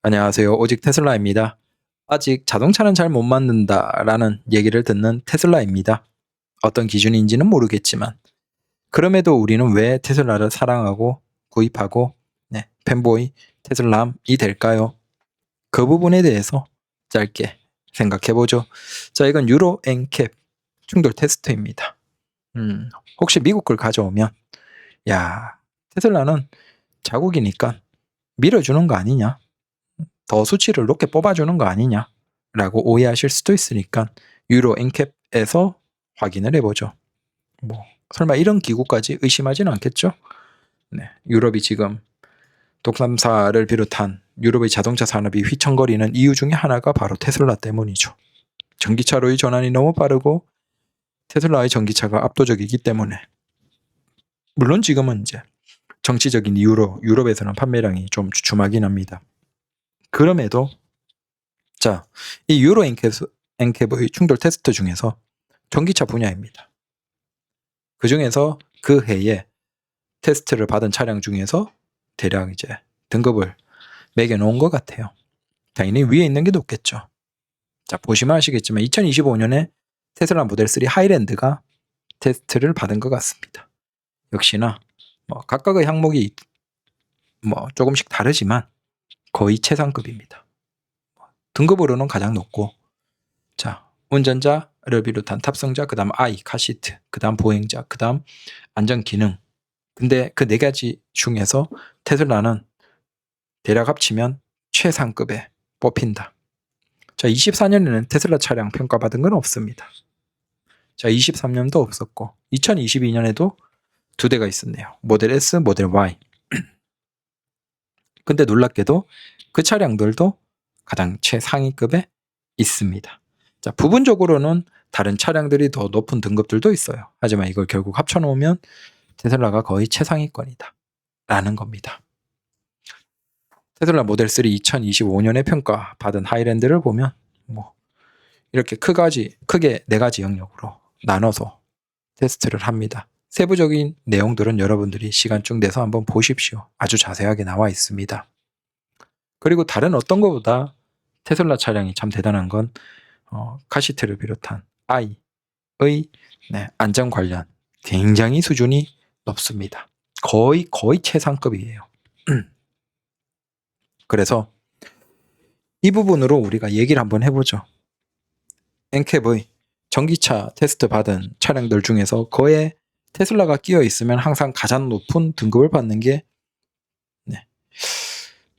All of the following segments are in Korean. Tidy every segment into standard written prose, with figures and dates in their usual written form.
안녕하세요. 오직 테슬라입니다. 아직 자동차는 잘 못 만든다라는 얘기를 듣는 테슬라입니다. 어떤 기준인지는 모르겠지만 그럼에도 우리는 왜 테슬라를 사랑하고 구입하고 팬보이 테슬람이 될까요? 그 부분에 대해서 짧게 생각해보죠. 자, 이건 유로 엔캡 충돌 테스트입니다. 혹시 미국 걸 가져오면 야, 테슬라는 자국이니까 밀어주는 거 아니냐? 더 수치를 높게 뽑아주는 거 아니냐라고 오해하실 수도 있으니까 유로 엔캡에서 확인을 해보죠. 뭐 설마 이런 기구까지 의심하지는 않겠죠? 네, 유럽이 지금 독삼사를 비롯한 유럽의 자동차 산업이 휘청거리는 이유 중에 하나가 바로 테슬라 때문이죠. 전기차로의 전환이 너무 빠르고 테슬라의 전기차가 압도적이기 때문에 물론 지금은 이제 정치적인 이유로 유럽에서는 판매량이 좀 주춤하긴 합니다. 그럼에도 자, 이 유로 엔캡의 충돌 테스트 중에서 전기차 분야입니다. 그 중에서 그 해에 테스트를 받은 차량 중에서 대략 이제 등급을 매겨놓은 것 같아요. 당연히 위에 있는 게 높겠죠. 자, 보시면 아시겠지만 2025년에 테슬라 모델 3 하이랜드가 테스트를 받은 것 같습니다. 역시나 뭐 각각의 항목이 뭐 조금씩 다르지만 거의 최상급입니다. 등급으로는 가장 높고, 자, 운전자를 비롯한 탑승자, 그 다음 I, 카시트, 그 다음 보행자, 그 다음 안전기능. 근데 그 네 가지 중에서 테슬라는 대략 합치면 최상급에 뽑힌다. 자, 24년에는 테슬라 차량 평가받은 건 없습니다. 자, 23년도 없었고 2022년에도 두 대가 있었네요. 모델 S, 모델 Y. 근데 놀랍게도 그 차량들도 가장 최상위급에 있습니다. 자, 부분적으로는 다른 차량들이 더 높은 등급들도 있어요. 하지만 이걸 결국 합쳐놓으면 테슬라가 거의 최상위권이다 라는 겁니다. 테슬라 모델 3 2025년에 평가받은 하이랜드를 보면 뭐 이렇게 크게 네 가지 영역으로 나눠서 테스트를 합니다. 세부적인 내용들은 여러분들이 시간쯤 내서 한번 보십시오. 아주 자세하게 나와 있습니다. 그리고 다른 어떤 것보다 테슬라 차량이 참 대단한 건 카시트를 비롯한 I의 안전 관련 굉장히 수준이 높습니다. 거의 최상급이에요. 그래서 이 부분으로 우리가 얘기를 한번 해보죠. 엔캡의 전기차 테스트 받은 차량들 중에서 거에 테슬라가 끼어 있으면 항상 가장 높은 등급을 받는 게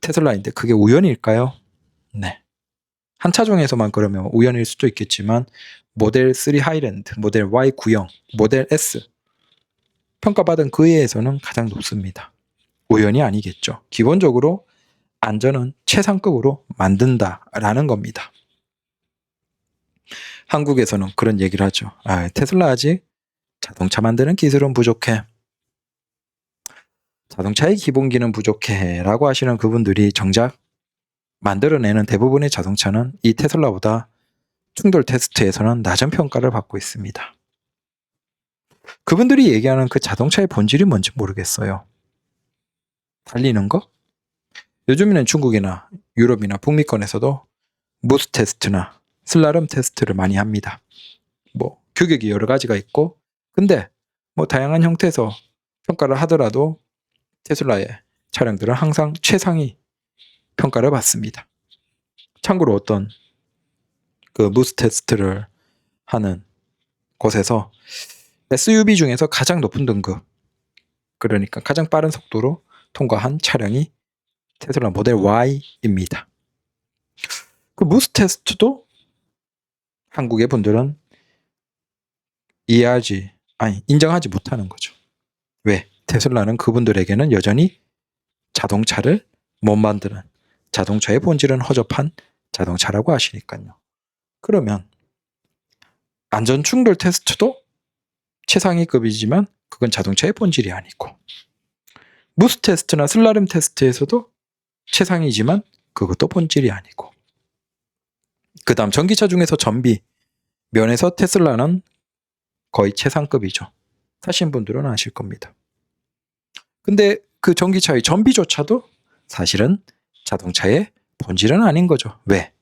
테슬라인데 그게 우연일까요? 네. 한 차종에서만 그러면 우연일 수도 있겠지만 모델 3 하이랜드, 모델 Y 구형, 모델 S 평가받은 그 해에서는 가장 높습니다. 우연이 아니겠죠. 기본적으로 안전은 최상급으로 만든다라는 겁니다. 한국에서는 그런 얘기를 하죠. 테슬라 아직 자동차 만드는 기술은 부족해. 자동차의 기본 기능 부족해 라고 하시는 그분들이 정작 만들어내는 대부분의 자동차는 이 테슬라보다 충돌 테스트에서는 낮은 평가를 받고 있습니다. 그분들이 얘기하는 그 자동차의 본질이 뭔지 모르겠어요. 달리는 거? 요즘에는 중국이나 유럽이나 북미권에서도 무스 테스트나 슬라름 테스트를 많이 합니다. 뭐 규격이 여러 가지가 있고 근데 뭐 다양한 형태에서 평가를 하더라도 테슬라의 차량들은 항상 최상위 평가를 받습니다. 참고로 어떤 그 무스 테스트를 하는 곳에서 SUV 중에서 가장 높은 등급, 그러니까 가장 빠른 속도로 통과한 차량이 테슬라 모델 Y입니다. 그 무스 테스트도 한국의 분들은 인정하지 못하는 거죠. 왜? 테슬라는 그분들에게는 여전히 자동차를 못 만드는, 자동차의 본질은 허접한 자동차라고 하시니까요. 그러면 안전 충돌 테스트도 최상위급이지만 그건 자동차의 본질이 아니고, 무스 테스트나 슬라름 테스트에서도 최상이지만 그것도 본질이 아니고, 그 다음 전기차 중에서 전비 면에서 테슬라는 거의 최상급이죠. 타신 분들은 아실 겁니다. 근데 그 전기차의 전비조차도 사실은 자동차의 본질은 아닌 거죠. 왜?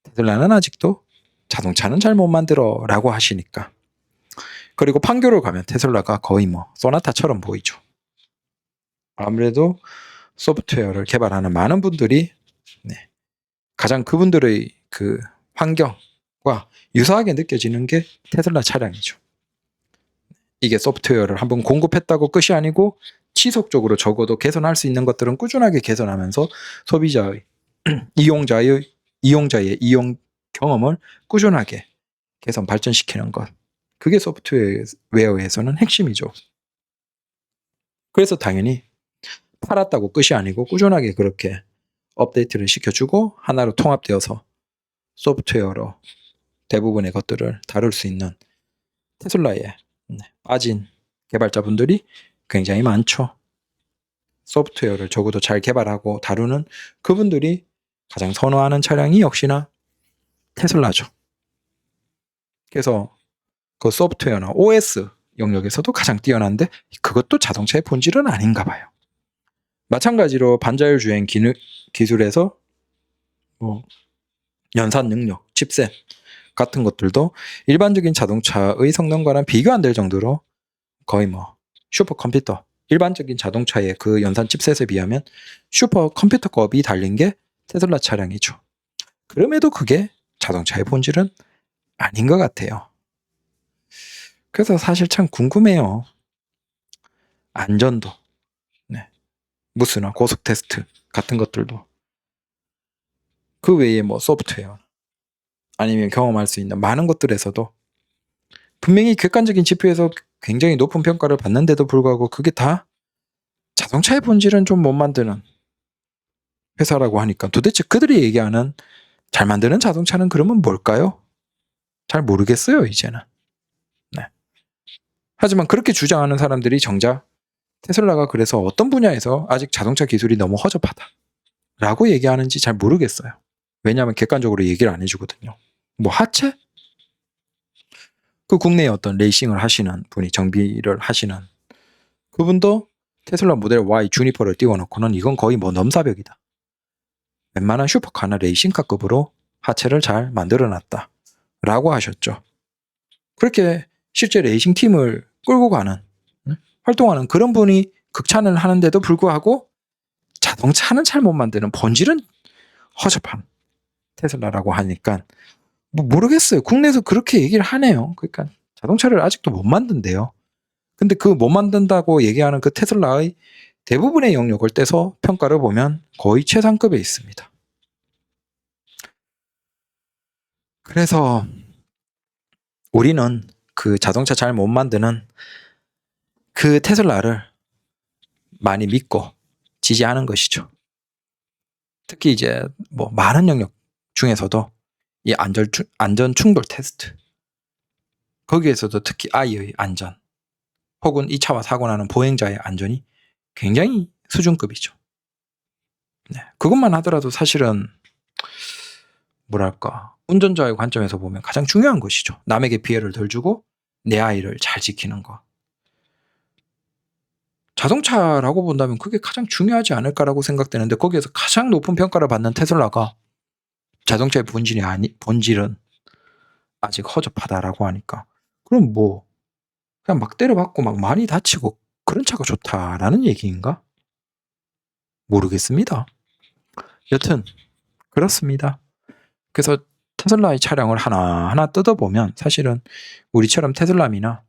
테슬라는 아직도 자동차는 잘 못 만들어 라고 하시니까. 그리고 판교를 가면 테슬라가 거의 뭐 소나타처럼 보이죠. 아무래도 소프트웨어를 개발하는 많은 분들이 가장 그분들의 그 환경과 유사하게 느껴지는 게 테슬라 차량이죠. 이게 소프트웨어를 한번 공급했다고 끝이 아니고 지속적으로 적어도 개선할 수 있는 것들은 꾸준하게 개선하면서 소비자의 이용자의 이용 경험을 꾸준하게 개선 발전시키는 것. 그게 소프트웨어에서는 핵심이죠. 그래서 당연히 팔았다고 끝이 아니고 꾸준하게 그렇게 업데이트를 시켜주고 하나로 통합되어서 소프트웨어로 대부분의 것들을 다룰 수 있는 테슬라에 빠진 개발자분들이 굉장히 많죠. 소프트웨어를 적어도 잘 개발하고 다루는 그분들이 가장 선호하는 차량이 역시나 테슬라죠. 그래서 그 소프트웨어나 OS 영역에서도 가장 뛰어난데 그것도 자동차의 본질은 아닌가 봐요. 마찬가지로 반자율 주행 기술에서 뭐 연산 능력, 칩셋 같은 것들도 일반적인 자동차의 성능과는 비교 안 될 정도로 거의 뭐 슈퍼컴퓨터, 일반적인 자동차의 그 연산 칩셋에 비하면 슈퍼컴퓨터급이 달린 게 테슬라 차량이죠. 그럼에도 그게 자동차의 본질은 아닌 것 같아요. 그래서 사실 참 궁금해요. 안전도, 무스나 고속 테스트 같은 것들도 그 외에 뭐 소프트웨어 아니면 경험할 수 있는 많은 것들에서도 분명히 객관적인 지표에서 굉장히 높은 평가를 받는데도 불구하고 그게 다 자동차의 본질은 좀 못 만드는 회사라고 하니까 도대체 그들이 얘기하는 잘 만드는 자동차는 그러면 뭘까요? 잘 모르겠어요, 이제는. 하지만 그렇게 주장하는 사람들이 정작 테슬라가 그래서 어떤 분야에서 아직 자동차 기술이 너무 허접하다 라고 얘기하는지 잘 모르겠어요. 왜냐하면 객관적으로 얘기를 안 해주거든요. 뭐 하체? 그 국내에 어떤 레이싱을 하시는 분이 정비를 하시는 그분도 테슬라 모델 Y 주니퍼를 띄워놓고는 이건 거의 뭐 넘사벽이다. 웬만한 슈퍼카나 레이싱카급으로 하체를 잘 만들어놨다 라고 하셨죠. 그렇게 실제 레이싱팀을 끌고 가는 활동하는 그런 분이 극찬을 하는데도 불구하고 자동차는 잘 못 만드는 본질은 허접한 테슬라라고 하니까 뭐 모르겠어요. 국내에서 그렇게 얘기를 하네요. 그러니까 자동차를 아직도 못 만든대요. 근데 그 못 만든다고 얘기하는 그 테슬라의 대부분의 영역을 떼서 평가를 보면 거의 최상급에 있습니다. 그래서 우리는 그 자동차 잘 못 만드는 그 테슬라를 많이 믿고 지지하는 것이죠. 특히 이제 뭐 많은 영역 중에서도 이 안전 충돌 테스트 거기에서도 특히 아이의 안전 혹은 이 차와 사고 나는 보행자의 안전이 굉장히 수준급이죠. 그것만 하더라도 사실은 뭐랄까 운전자의 관점에서 보면 가장 중요한 것이죠. 남에게 피해를 덜 주고 내 아이를 잘 지키는 것. 자동차라고 본다면 그게 가장 중요하지 않을까라고 생각되는데 거기에서 가장 높은 평가를 받는 테슬라가 자동차의 본질은 아직 허접하다라고 하니까 그럼 뭐 그냥 막 때려박고 막 많이 다치고 그런 차가 좋다라는 얘기인가? 모르겠습니다. 여튼 그렇습니다. 그래서 테슬라의 차량을 하나하나 뜯어보면 사실은 우리처럼 테슬라미나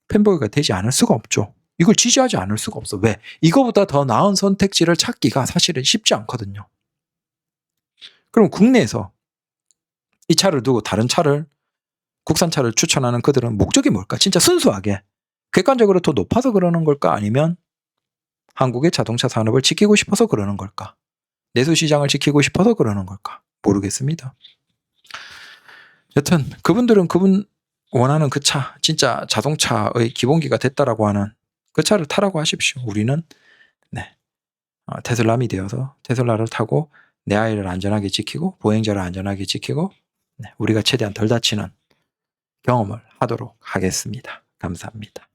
팬보이가 되지 않을 수가 없죠. 이걸 지지하지 않을 수가 없어. 왜? 이거보다 더 나은 선택지를 찾기가 사실은 쉽지 않거든요. 그럼 국내에서 이 차를 두고 다른 차를 국산차를 추천하는 그들은 목적이 뭘까? 진짜 순수하게 객관적으로 더 높아서 그러는 걸까? 아니면 한국의 자동차 산업을 지키고 싶어서 그러는 걸까? 내수시장을 지키고 싶어서 그러는 걸까? 모르겠습니다. 여튼 그분들은 그분 원하는 그 차, 진짜 자동차의 기본기가 됐다라고 하는 그 차를 타라고 하십시오. 우리는 테슬람이 되어서 테슬라를 타고 내 아이를 안전하게 지키고 보행자를 안전하게 지키고 우리가 최대한 덜 다치는 경험을 하도록 하겠습니다. 감사합니다.